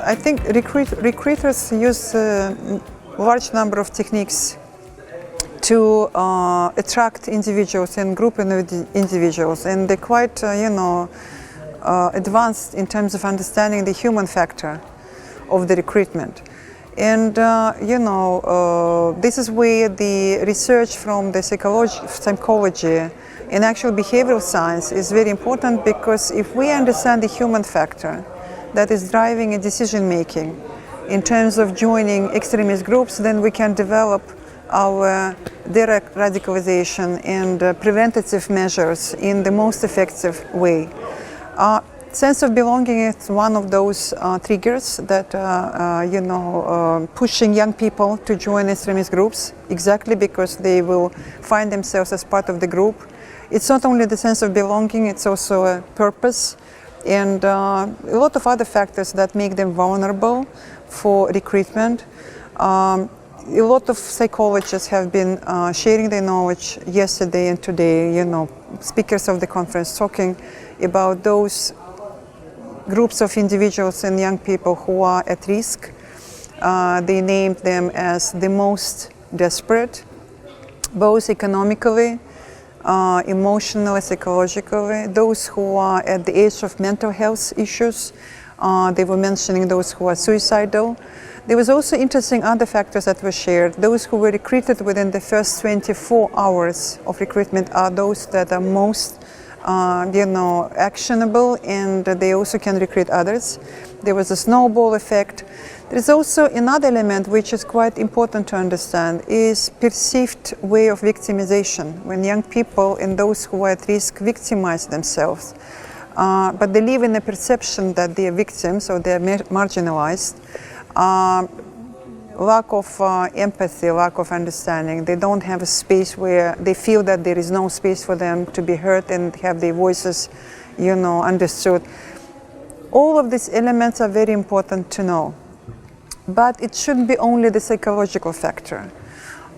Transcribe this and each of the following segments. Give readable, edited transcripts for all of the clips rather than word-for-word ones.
I think recruiters use a large number of techniques to attract individuals and group individuals, and they're quite, advanced in terms of understanding the human factor of the recruitment. And this is where the research from the psychology and actual behavioral science is very important, because if we understand the human factor that is driving a decision making in terms of joining extremist groups, then we can develop our direct radicalization and preventative measures in the most effective way. Sense of belonging is one of those triggers that, pushing young people to join extremist groups, exactly because they will find themselves as part of the group. It's not only the sense of belonging, it's also a purpose and a lot of other factors that make them vulnerable for recruitment. A lot of psychologists have been sharing their knowledge yesterday and today, speakers of the conference talking about those groups of individuals and young people who are at risk. They named them as the most desperate, both economically, emotionally, psychologically, those who are at the age of mental health issues. They were mentioning those who are suicidal. There was also interesting other factors that were shared. Those who were recruited within the first 24 hours of recruitment are those that are most actionable, and they also can recruit others. There was a snowball effect. There is also another element which is quite important to understand, is perceived way of victimization. When young people and those who are at risk victimize themselves, but they live in the perception that they are victims or they are marginalized. Lack of empathy, lack of understanding. They don't have a space where they feel that there is no space for them to be heard and have their voices, understood. All of these elements are very important to know. But it shouldn't be only the psychological factor.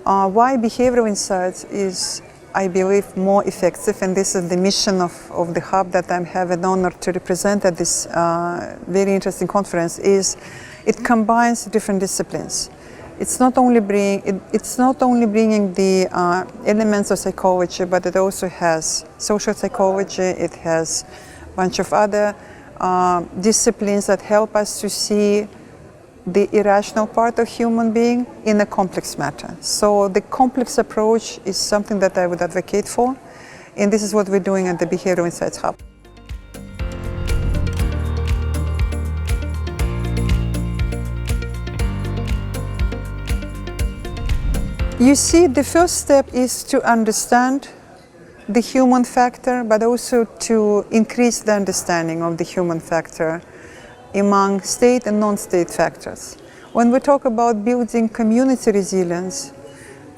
Why behavioral insights is, I believe, more effective, and this is the mission of the hub that I have an honor to represent at this very interesting conference, is it combines different disciplines. It's not only bringing the elements of psychology, but it also has social psychology. It has a bunch of other disciplines that help us to see the irrational part of human being in a complex matter. So the complex approach is something that I would advocate for, and this is what we're doing at the Behavioral Insights Hub. You see, the first step is to understand the human factor, but also to increase the understanding of the human factor among state and non-state factors. When we talk about building community resilience,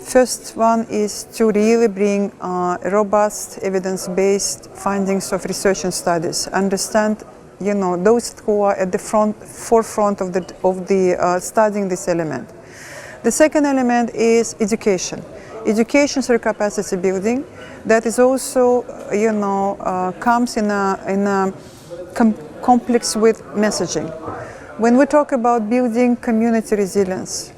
first one is to really bring robust, evidence-based findings of research and studies. Understand, those who are at the forefront of the studying this element. The second element is education. Education through capacity building. That is also, comes in a complex with messaging. When we talk about building community resilience,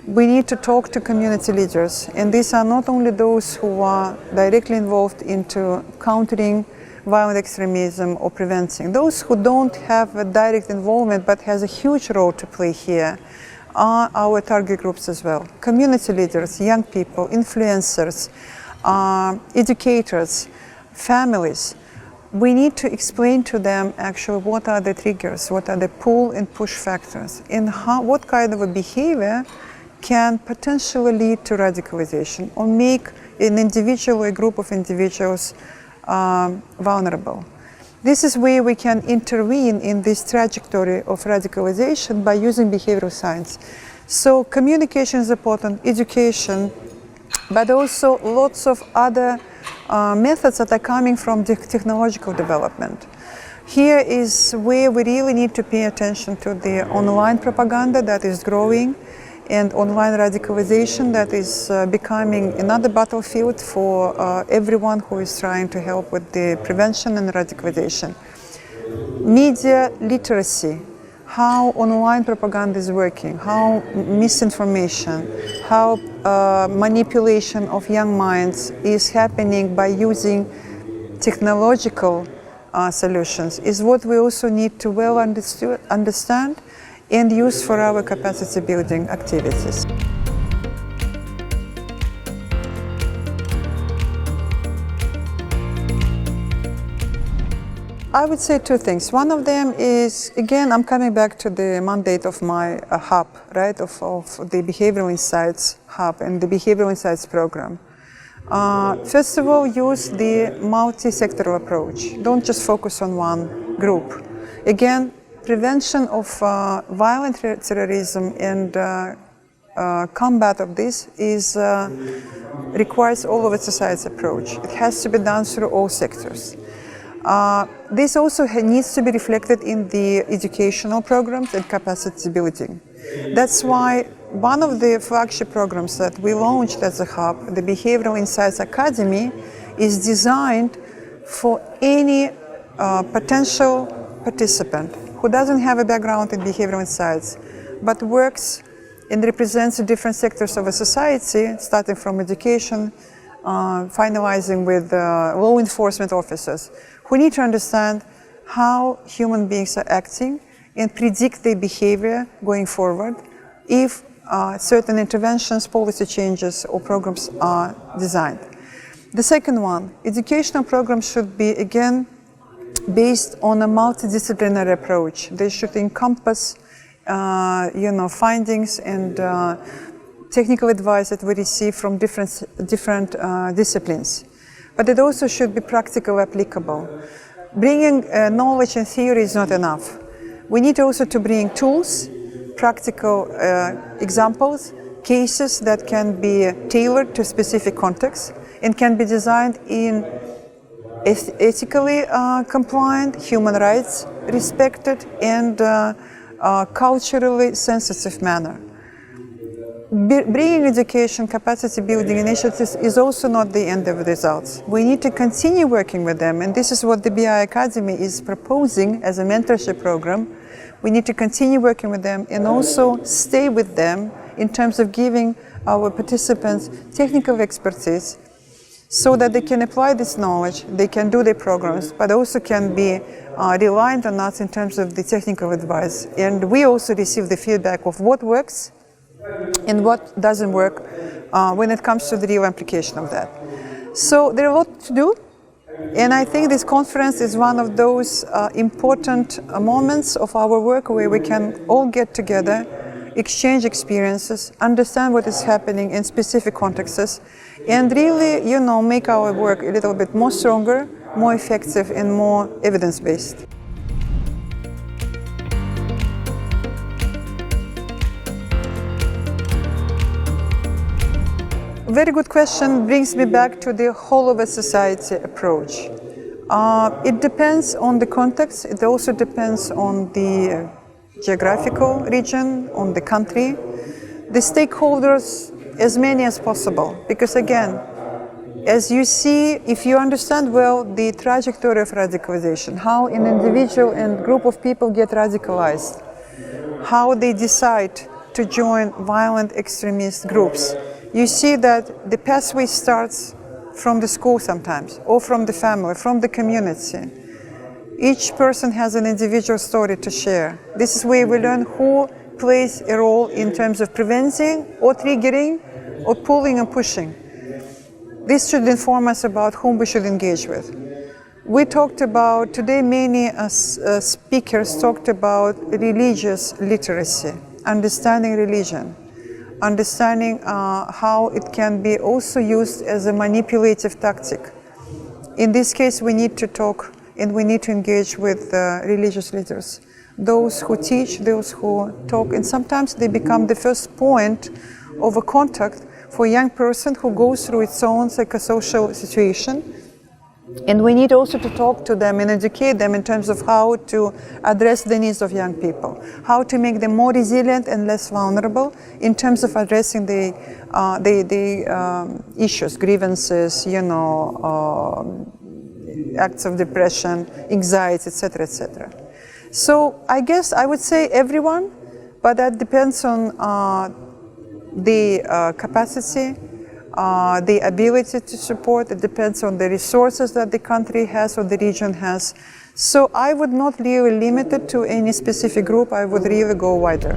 we need to talk to community leaders, and these are not only those who are directly involved into countering violent extremism or preventing. Those who don't have a direct involvement but has a huge role to play here are our target groups as well. Community leaders, young people, influencers, educators, families. We need to explain to them actually what are the triggers, what are the pull and push factors, and what kind of a behavior can potentially lead to radicalization or make an individual or a group of individuals vulnerable. This is where we can intervene in this trajectory of radicalization by using behavioral science. So communication is important, education, but also lots of other methods that are coming from the technological development. Here is where we really need to pay attention to the online propaganda that is growing and online radicalization that is becoming another battlefield for everyone who is trying to help with the prevention and radicalization. Media literacy, how online propaganda is working, how misinformation, how manipulation of young minds is happening by using technological solutions is what we also need to well understand and use for our capacity building activities. I would say two things. One of them is, again, I'm coming back to the mandate of my hub, right, of the Behavioral Insights Hub and the Behavioral Insights Program. First of all, use the multi-sectoral approach. Don't just focus on one group. Again, prevention of violent terrorism and combat of this requires all of a society's approach. It has to be done through all sectors. This also needs to be reflected in the educational programs and capacity building. That's why one of the flagship programs that we launched as a hub, the Behavioral Insights Academy, is designed for any potential participant who doesn't have a background in behavioral insights, but works and represents the different sectors of a society, starting from education, finalizing with law enforcement officers, who need to understand how human beings are acting and predict their behavior going forward if certain interventions, policy changes, or programs are designed. The second one, educational programs should be, again, based on a multidisciplinary approach. They should encompass findings and technical advice that we receive from different disciplines. But it also should be practically applicable. Bringing knowledge and theory is not enough. We need also to bring tools, practical examples, cases that can be tailored to specific contexts and can be designed in ethically compliant, human rights respected, and culturally sensitive manner. Bringing education capacity building initiatives is also not the end of the results. We need to continue working with them, and this is what the BI Academy is proposing as a mentorship program. We need to continue working with them and also stay with them in terms of giving our participants technical expertise so that they can apply this knowledge, they can do their programs, but also can be reliant on us in terms of the technical advice. And we also receive the feedback of what works and what doesn't work when it comes to the real application of that. So there are a lot to do, and I think this conference is one of those important moments of our work where we can all get together, exchange experiences, understand what is happening in specific contexts, and really, make our work a little bit more stronger, more effective, and more evidence-based. Very good question brings me back to the whole of a society approach. It depends on the context. It also depends on the geographical region, on the country, the stakeholders, as many as possible. Because again, as you see, if you understand well the trajectory of radicalization, how an individual and group of people get radicalized, how they decide to join violent extremist groups, you see that the pathway starts from the school sometimes, or from the family, from the community. Each person has an individual story to share. This is where we learn who plays a role in terms of preventing or triggering or pulling and pushing. This should inform us about whom we should engage with. We talked about, today many speakers talked about religious literacy, understanding religion, understanding how it can be also used as a manipulative tactic. In this case, we need to talk and we need to engage with religious leaders, those who teach, those who talk, and sometimes they become the first point of a contact for a young person who goes through its own psychosocial situation. And we need also to talk to them and educate them in terms of how to address the needs of young people, how to make them more resilient and less vulnerable in terms of addressing the issues, grievances, acts of depression, anxiety, etc., etc. So I guess I would say everyone, but that depends on the capacity, the ability to support. It depends on the resources that the country has or the region has. So I would not really limit it to any specific group. I would really go wider.